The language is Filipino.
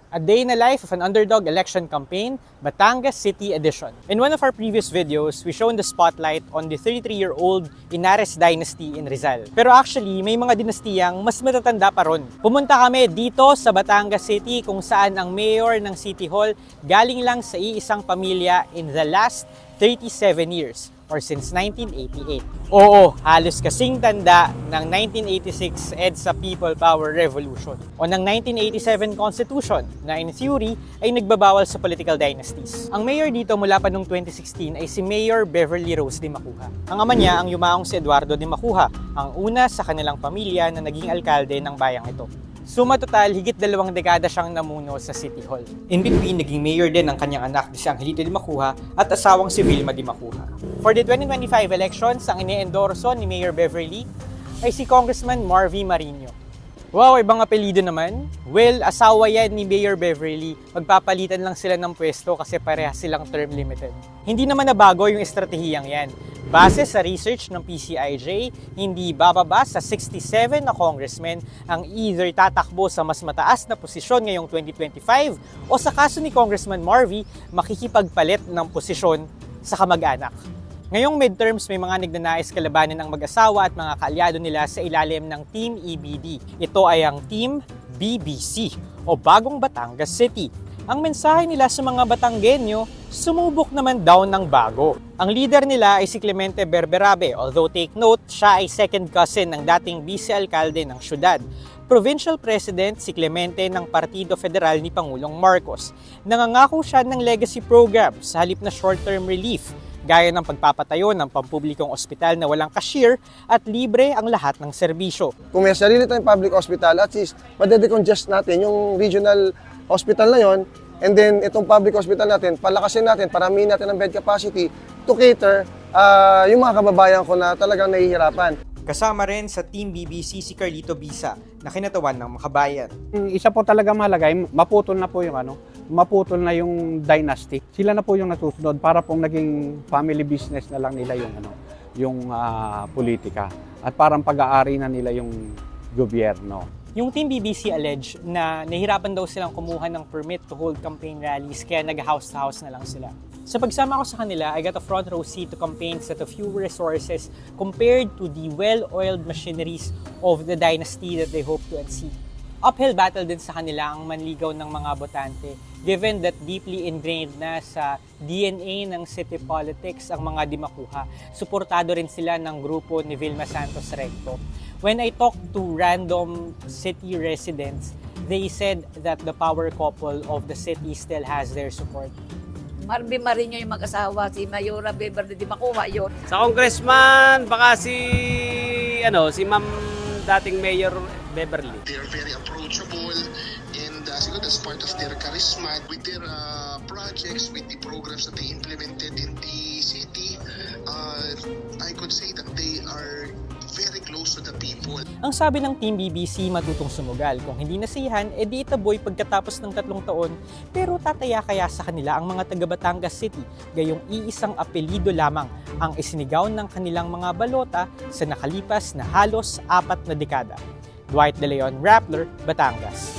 A Day in the Life of an Underdog Election Campaign, Batangas City Edition. In one of our previous videos, we shone the spotlight on the 33-year-old Inares Dynasty in Rizal. Pero actually, may mga dinastiyang mas matatanda pa ron. Pumunta kami dito sa Batangas City kung saan ang mayor ng City Hall galing lang sa iisang pamilya in the last 37 years. Or since 1988. Oo, halos kasing tanda ng 1986 EDSA People Power Revolution o ng 1987 Constitution na in theory ay nagbabawal sa political dynasties. Ang mayor dito mula pa noong 2016 ay si Mayor Beverly Rose de Macuja. Ang ama niya ang yumaong si Eduardo de Macuja, ang una sa kanilang pamilya na naging alkalde ng bayang ito. Suma total, higit 2 dekada siyang namuno sa City Hall. In between, naging mayor din ang kanyang anak si Angelito de Macuja at asawang si Vilma de Macuja. For the 2025 elections, ang ine-endorso ni Mayor Beverly ay si Congressman Marvy Marino. Wow, ibang apelido naman. Well, asawa yan ni Mayor Beverly. Magpapalitan lang sila ng pwesto kasi parehas silang term limited. Hindi naman nabago yung estratehiyang yan. Base sa research ng PCIJ, hindi bababa sa 67 na congressmen ang either tatakbo sa mas mataas na posisyon ngayong 2025 o sa kaso ni Congressman Marvy, makikipagpalit ng posisyon sa kamag-anak. Ngayong midterms, may mga nagnanais kalabanin ang mag-asawa at mga kaalyado nila sa ilalim ng Team EBD. Ito ay ang Team BBC o Bagong Batangas City. Ang mensahe nila sa mga Batanggenyo, sumubok naman daw ng bago. Ang leader nila ay si Clemente Berberabe, although take note, siya ay second cousin ng dating vice-alkalde ng syudad. Provincial President si Clemente ng Partido Federal ni Pangulong Marcos. Nangangako siya ng legacy program sa halip na short-term relief, gaya ng pagpapatayo ng pampublikong ospital na walang cashier at libre ang lahat ng serbisyo. Kung may sarili tayong public hospital, at least madedecongest natin yung regional hospital na yon, and then itong public hospital natin, palakasin natin, paramihin natin ang bed capacity to cater yung mga kababayan ko na talagang nahihirapan. Kasama rin sa Team BBC si Carlito Bisa na kinatawan ng Makabayan. Isa po talaga mahalaga, maputol na po maputol na yung dynasty. Sila na po yung natusunod para pong naging family business na lang nila yung politika at parang pag-aari na nila yung gobyerno. Yung Team BBC allege na nahirapan daw silang kumuha ng permit to hold campaign rallies kaya nag-house to house na lang sila. Sa pagsama ko sa kanila, I got a front row seat to campaigns that have fewer resources compared to the well-oiled machineries of the dynasty that they hope to unseat. Uphill battle din sa kanila ang manligaw ng mga botante, given that deeply ingrained na sa DNA ng city politics ang mga Di Macuja. Suportado rin sila ng grupo ni Vilma Santos Recto. When I talked to random city residents, they said that the power couple of the city still has their support. Marvy Marino yung mag-asawa, si Mayora Beverly de Macuja yun. Sa congressman, baka si Ma'am dating Mayor Beverly. They are very approachable and siguro that's part of their charisma with their projects, with the programs that they implemented in the city. I could say that they are very close to the people. Ang sabi ng Team BBC, matutong sumugal. Kung hindi nasiyahan, edi itaboy pagkatapos ng 3 taon, pero tataya kaya sa kanila ang mga taga Batangas City, gayong iisang apelido lamang ang isinigaw ng kanilang mga balota sa nakalipas na halos 4 na dekada. Dwight De Leon, Rappler, Batangas.